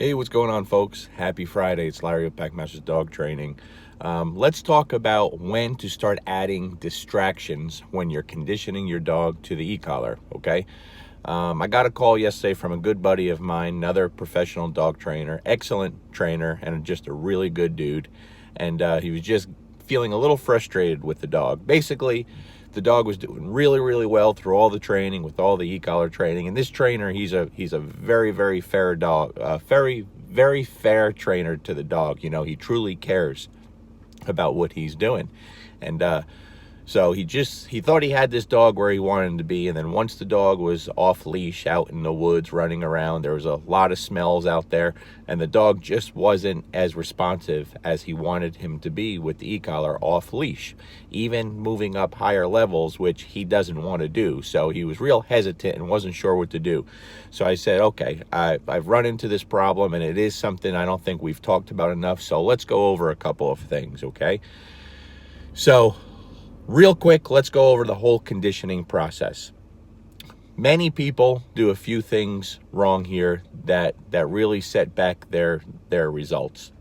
Hey, what's going on, folks? Happy Friday. It's Larry of Packmasters Dog Training. Let's talk about when to start adding distractions when you're conditioning your dog to the e-collar, okay? I got a call yesterday from a good buddy of mine, another professional dog trainer, excellent trainer, and just a really good dude. And he was just feeling a little frustrated with the dog. Basically, the dog was doing really, really well through all the training, with all the e-collar training. And this trainer, he's a very, very fair dog, very, very fair trainer to the dog. You know, he truly cares about what he's doing. And so he thought he had this dog where he wanted him to be, and then once the dog was off leash out in the woods running around, there was a lot of smells out there, and the dog just wasn't as responsive as he wanted him to be with the e-collar off leash, even moving up higher levels, which he doesn't want to do. So he was real hesitant and wasn't sure what to do. So I said, okay, I've run into this problem, and it is something I don't think we've talked about enough, so let's go over a couple of things, okay? So real quick, let's go over the whole conditioning process. Many people do a few things wrong here that really set back their results.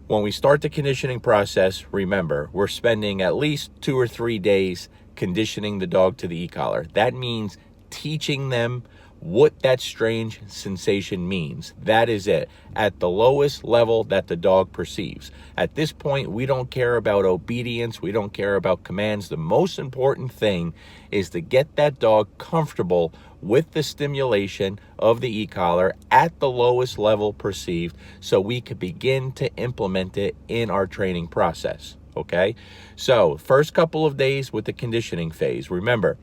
When we start the conditioning process, remember, we're spending at least 2 or 3 days conditioning the dog to the e-collar. That means teaching them what that strange sensation means. That is it, at the lowest level that the dog perceives. At this point, we don't care about obedience, we don't care about commands. The most important thing is to get that dog comfortable with the stimulation of the e-collar at the lowest level perceived, so we can begin to implement it in our training process, okay? So, first couple of days with the conditioning phase, remember,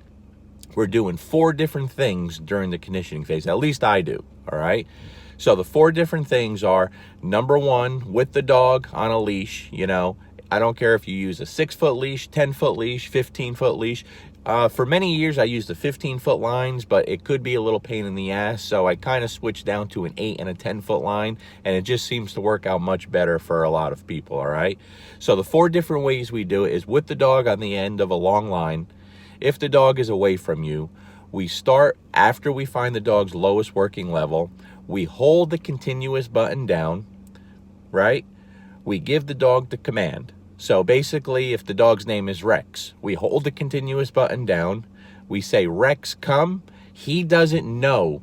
we're doing 4 different things during the conditioning phase. At least I do, all right? So the 4 different things are, number 1, with the dog on a leash. You know, I don't care if you use a 6-foot leash, 10-foot leash, 15-foot leash. For many years, I used the 15-foot lines, but it could be a little pain in the ass, so I kind of switched down to an 8 and a 10-foot line, and it just seems to work out much better for a lot of people, all right? So the 4 different ways we do it is with the dog on the end of a long line. If the dog is away from you, we start after we find the dog's lowest working level. We hold the continuous button down, right? We give the dog the command. So basically, if the dog's name is Rex, we hold the continuous button down. We say, Rex, come. He doesn't know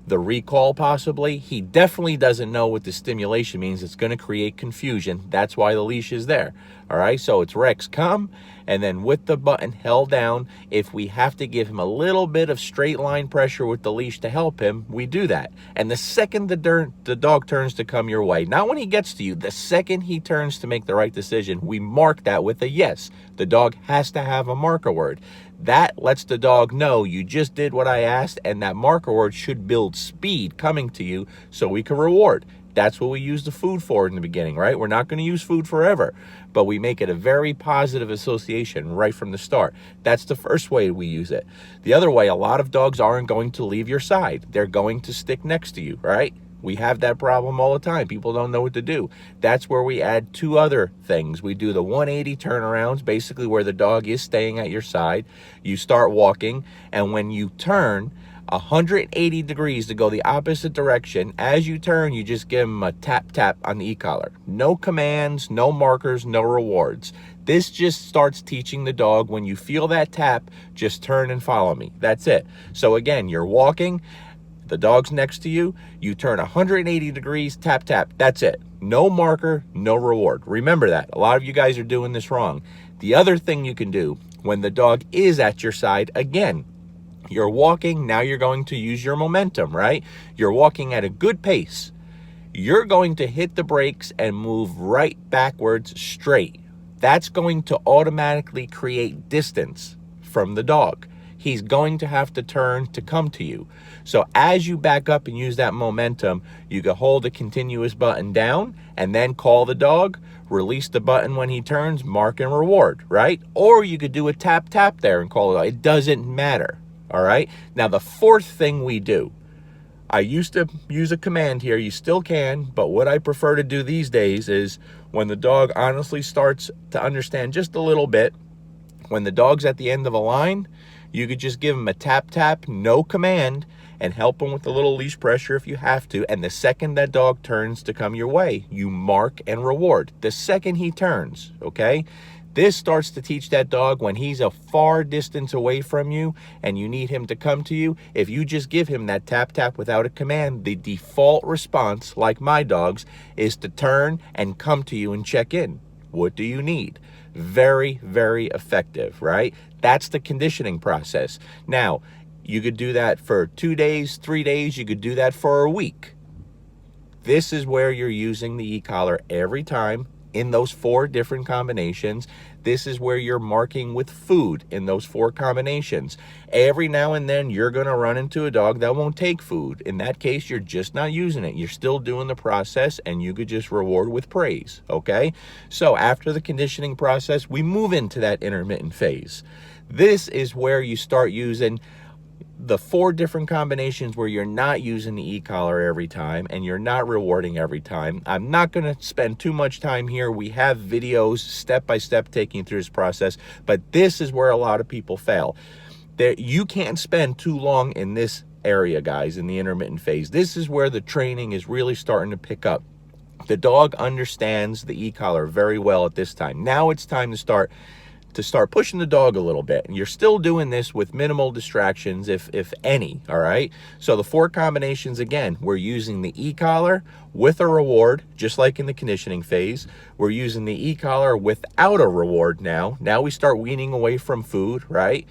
the recall possibly. He definitely doesn't know what the stimulation means. It's going to create confusion. That's why the leash is there. All right, so it's Rex, come. And then with the button held down, if we have to give him a little bit of straight line pressure with the leash to help him, we do that. And the second the dog turns to come your way, not when he gets to you, the second he turns to make the right decision, we mark that with a yes. The dog has to have a marker word. That lets the dog know you just did what I asked, and that marker word should build speed coming to you so we can reward. That's what we use the food for in the beginning, right? We're not going to use food forever, but we make it a very positive association right from the start. That's the first way we use it. The other way, a lot of dogs aren't going to leave your side. They're going to stick next to you, right? We have that problem all the time. People don't know what to do. That's where we add 2 other things. We do the 180 turnarounds, basically where the dog is staying at your side. You start walking, and when you turn 180 degrees to go the opposite direction, as you turn, you just give them a tap tap on the e-collar. No commands, no markers, no rewards. This just starts teaching the dog, when you feel that tap, just turn and follow me. That's it. So again, you're walking, the dog's next to you, you turn 180 degrees, tap tap. That's it. No marker, no reward. Remember that. A lot of you guys are doing this wrong. The other thing you can do when the dog is at your side, again, you're walking, now you're going to use your momentum, right? You're walking at a good pace. You're going to hit the brakes and move right backwards straight. That's going to automatically create distance from the dog. He's going to have to turn to come to you. So as you back up and use that momentum, you can hold a continuous button down and then call the dog, release the button when he turns, mark and reward, right? Or you could do a tap tap there and call it. It doesn't matter. All right. Now, the 4th thing we do, I used to use a command here. You still can, but what I prefer to do these days is when the dog honestly starts to understand just a little bit, when the dog's at the end of a line, you could just give him a tap tap, no command, and help them with a little leash pressure if you have to. And the second that dog turns to come your way, you mark and reward. The second he turns, okay? This starts to teach that dog when he's a far distance away from you and you need him to come to you. If you just give him that tap tap without a command, the default response, like my dog's, is to turn and come to you and check in. What do you need? Very, very effective, right? That's the conditioning process. Now, you could do that for 2 days, 3 days. You could do that for a week. This is where you're using the e-collar every time in those 4 different combinations. This is where you're marking with food in those 4 combinations. Every now and then you're going to run into a dog that won't take food. In that case, you're just not using it. You're still doing the process, and you could just reward with praise, okay? So after the conditioning process, we move into that intermittent phase. This is where you start using the 4 different combinations where you're not using the e-collar every time and you're not rewarding every time. I'm not going to spend too much time here. We have videos step by step taking you through this process, but this is where a lot of people fail. You can't spend too long in this area, guys, in the intermittent phase. This is where the training is really starting to pick up. The dog understands the e-collar very well at this time. Now it's time to start pushing the dog a little bit. And you're still doing this with minimal distractions, if any, all right? So the 4 combinations, again, we're using the e-collar with a reward, just like in the conditioning phase. We're using the e-collar without a reward now. Now we start weaning away from food, right?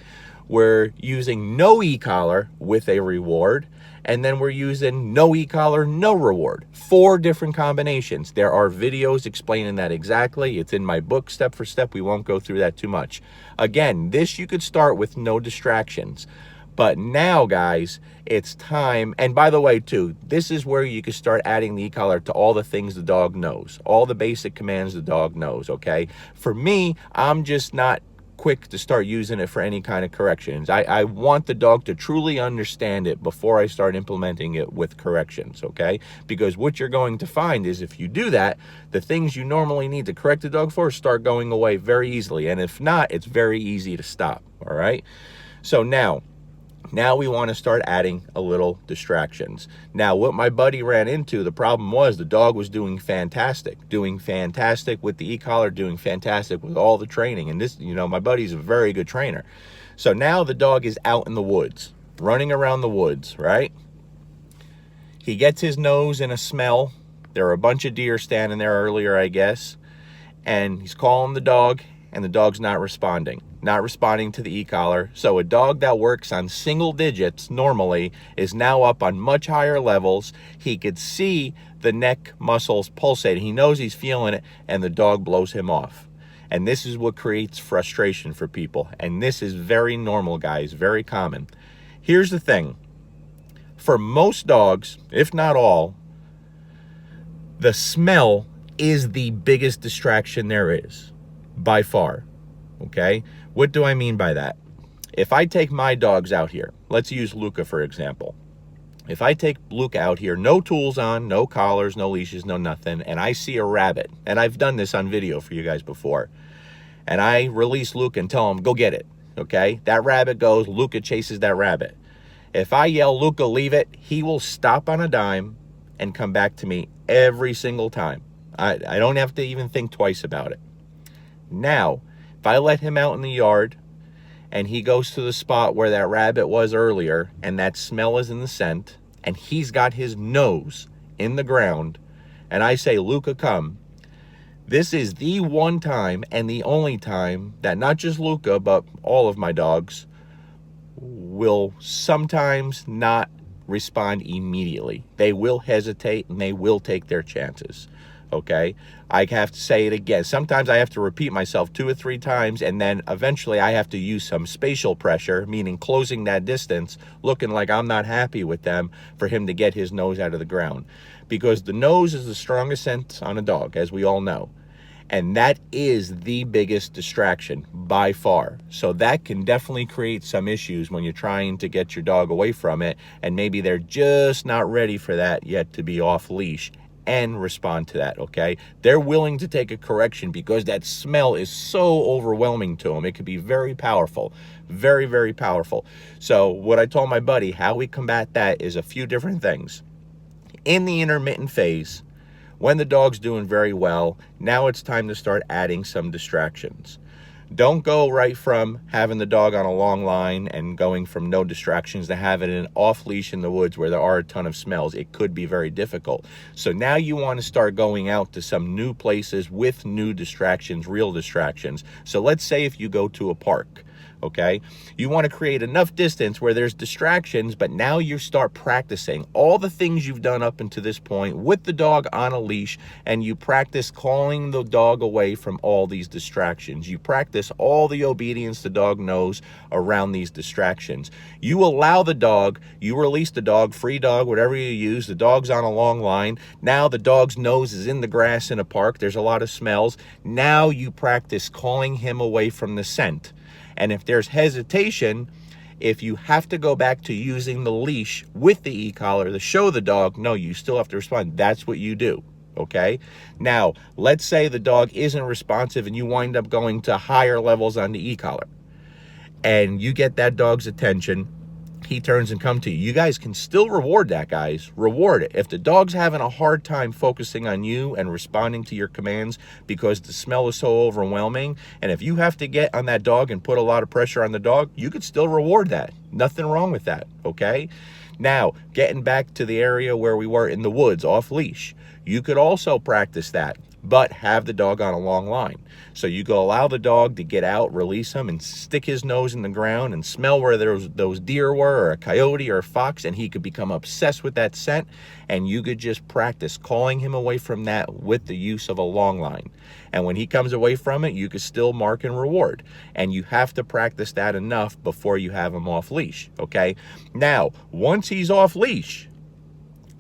We're using no e-collar with a reward. And then we're using no e-collar, no reward. 4 different combinations. There are videos explaining that exactly. It's in my book, step for step. We won't go through that too much. Again, this you could start with no distractions. But now, guys, it's time. And by the way, too, this is where you can start adding the e-collar to all the things the dog knows. All the basic commands the dog knows, okay? For me, I'm just not quick to start using it for any kind of corrections. I want the dog to truly understand it before I start implementing it with corrections, okay? Because what you're going to find is if you do that, the things you normally need to correct the dog for start going away very easily. And if not, it's very easy to stop, all right? So now we want to start adding a little distractions. Now, what my buddy ran into, the problem was the dog was doing fantastic with the e-collar, doing fantastic with all the training. And this, my buddy's a very good trainer. So now the dog is out in the woods, running around the woods, right? He gets his nose in a smell. There are a bunch of deer standing there earlier, I guess. And he's calling the dog, and the dog's not responding to the e-collar. So a dog that works on single digits normally is now up on much higher levels. He could see the neck muscles pulsating. He knows he's feeling it, and the dog blows him off. And this is what creates frustration for people. And this is very normal, guys, very common. Here's the thing. For most dogs, if not all, the smell is the biggest distraction there is, by far. Okay? What do I mean by that? If I take my dogs out here, let's use Luca for example. If I take Luca out here, no tools on, no collars, no leashes, no nothing, and I see a rabbit, and I've done this on video for you guys before, and I release Luca and tell him, go get it, okay? That rabbit goes, Luca chases that rabbit. If I yell, Luca, leave it, he will stop on a dime and come back to me every single time. I don't have to even think twice about it. Now, if I let him out in the yard and he goes to the spot where that rabbit was earlier and that smell is in the scent and he's got his nose in the ground and I say, Luca, come. This is the one time and the only time that not just Luca, but all of my dogs will sometimes not respond immediately. They will hesitate and they will take their chances. Okay, I have to say it again. Sometimes I have to repeat myself 2 or 3 times, and then eventually I have to use some spatial pressure, meaning closing that distance, looking like I'm not happy with them, for him to get his nose out of the ground. Because the nose is the strongest scent on a dog, as we all know. And that is the biggest distraction by far. So that can definitely create some issues when you're trying to get your dog away from it, and maybe they're just not ready for that yet to be off leash and respond to that, okay? They're willing to take a correction because that smell is so overwhelming to them. It could be very powerful. Very, very powerful. So what I told my buddy, how we combat that is a few different things. In the intermittent phase, when the dog's doing very well, now it's time to start adding some distractions. Don't go right from having the dog on a long line and going from no distractions to having an off leash in the woods where there are a ton of smells. It could be very difficult. So now you want to start going out to some new places with new distractions, real distractions. So let's say if you go to a park, okay, you want to create enough distance where there's distractions, but now you start practicing all the things you've done up until this point with the dog on a leash, and you practice calling the dog away from all these distractions. You practice all the obedience the dog knows around these distractions. You allow the dog, you release the dog, free dog, whatever you use, the dog's on a long line. Now the dog's nose is in the grass in a park. There's a lot of smells. Now you practice calling him away from the scent. And if there's hesitation, if you have to go back to using the leash with the e-collar to show the dog, no, you still have to respond. That's what you do, okay? Now, let's say the dog isn't responsive and you wind up going to higher levels on the e-collar. And you get that dog's attention. He turns and comes to you. You guys can still reward that, guys. Reward it. If the dog's having a hard time focusing on you and responding to your commands because the smell is so overwhelming, and if you have to get on that dog and put a lot of pressure on the dog, you could still reward that. Nothing wrong with that, okay? Now, getting back to the area where we were in the woods, off leash, you could also practice that, but have the dog on a long line. So you go allow the dog to get out, release him, and stick his nose in the ground and smell where those deer were, or a coyote or a fox, and he could become obsessed with that scent, and you could just practice calling him away from that with the use of a long line. And when he comes away from it, you could still mark and reward. And you have to practice that enough before you have him off leash, okay? Now, once he's off leash,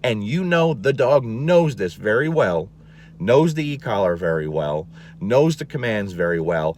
and you know the dog knows this very well, knows the e-collar very well, knows the commands very well.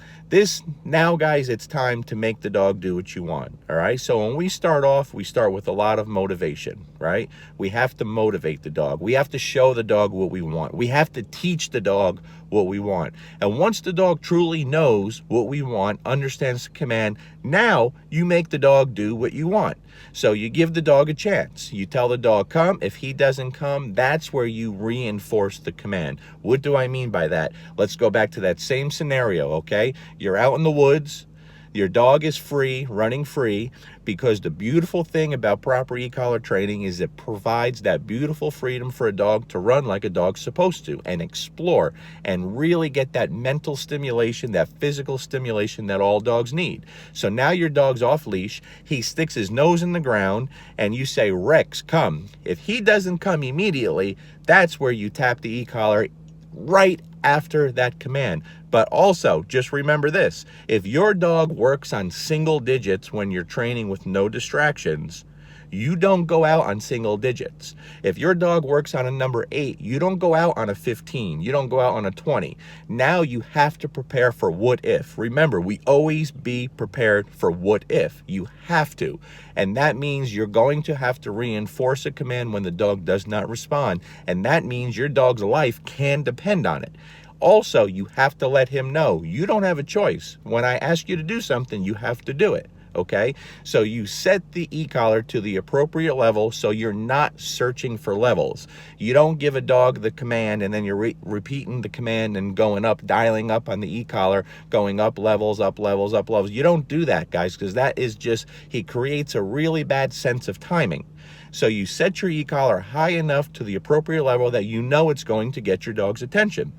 Now, guys, it's time to make the dog do what you want, all right? So when we start off, we start with a lot of motivation, right? We have to motivate the dog. We have to show the dog what we want. We have to teach the dog what we want. And once the dog truly knows what we want, understands the command, now you make the dog do what you want. So you give the dog a chance. You tell the dog, come. If he doesn't come, that's where you reinforce the command. What do I mean by that? Let's go back to that same scenario, okay? You're out in the woods. Your dog is free, running free, because the beautiful thing about proper e-collar training is it provides that beautiful freedom for a dog to run like a dog's supposed to and explore and really get that mental stimulation, that physical stimulation that all dogs need. So now your dog's off leash, he sticks his nose in the ground, and you say, Rex, come. If he doesn't come immediately, that's where you tap the e-collar right after that command. But also, just remember this, if your dog works on single digits when you're training with no distractions, you don't go out on single digits. If your dog works on a number 8, you don't go out on a 15. You don't go out on a 20. Now you have to prepare for what if. Remember, we always be prepared for what if. You have to. And that means you're going to have to reinforce a command when the dog does not respond. And that means your dog's life can depend on it. Also, you have to let him know you don't have a choice. When I ask you to do something, you have to do it. Okay, so you set the e-collar to the appropriate level so you're not searching for levels. You don't give a dog the command and then you're repeating the command and going up, dialing up on the e-collar, going up levels, up levels, up levels. You don't do that, guys, because that is just, he creates a really bad sense of timing. So you set your e-collar high enough to the appropriate level that you know it's going to get your dog's attention.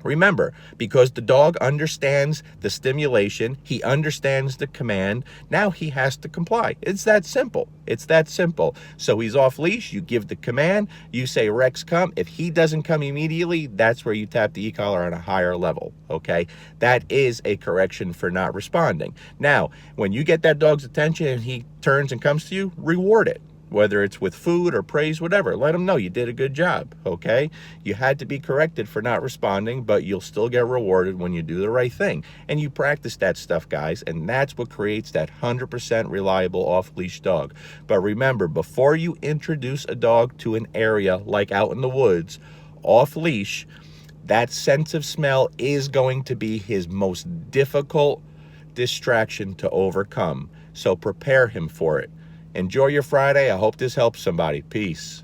Remember, because the dog understands the stimulation, he understands the command, now he has to comply. It's that simple. It's that simple. So he's off leash, you give the command, you say, Rex, come. If he doesn't come immediately, that's where you tap the e-collar on a higher level, okay? That is a correction for not responding. Now, when you get that dog's attention and he turns and comes to you, reward it. Whether it's with food or praise, whatever, let them know you did a good job, okay? You had to be corrected for not responding, but you'll still get rewarded when you do the right thing. And you practice that stuff, guys, and that's what creates that 100% reliable off-leash dog. But remember, before you introduce a dog to an area like out in the woods, off-leash, that sense of smell is going to be his most difficult distraction to overcome. So prepare him for it. Enjoy your Friday. I hope this helps somebody. Peace.